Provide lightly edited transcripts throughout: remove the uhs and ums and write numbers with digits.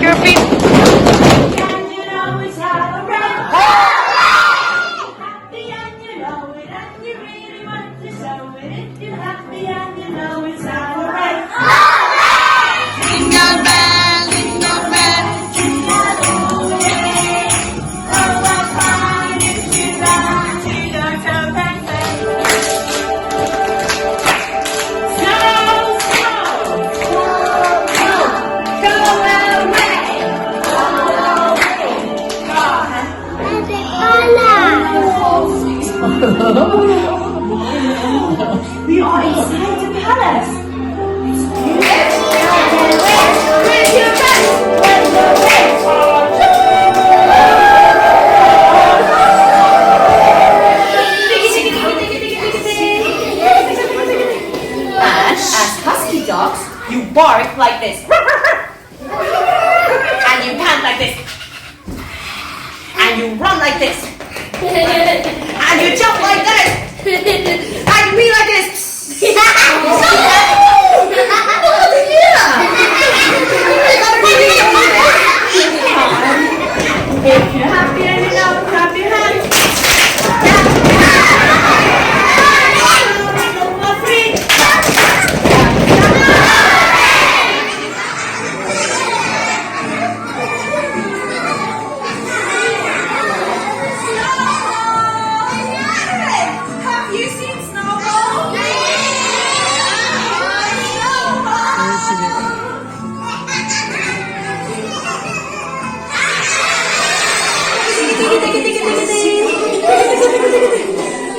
your feet. And you always have a friend. Happy and you know it, and you really want to show it. If you're happy and you know it's alright. Jingle bell, jingle bell. Oh, what fun if you run to your town and say, Snow, snow, go away, we are inside the palace. It's beautiful. Where's your friends? Where's your friends? And as husky dogs, you bark like this. And you pant like this. And you run like this. And you jump like this. And you be like this. If you're happy and you know, clap your hands. Number 3. Have you seen Snowball?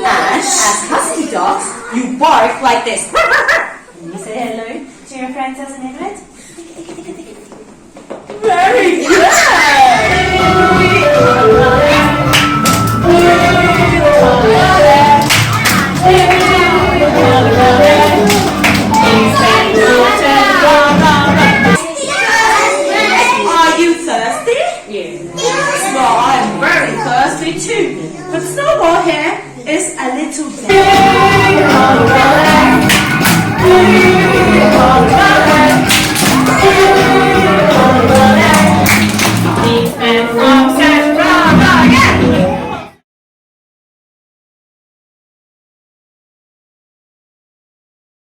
And as husky dogs, you bark like this. Can you say hello to your friends as an English? Very good.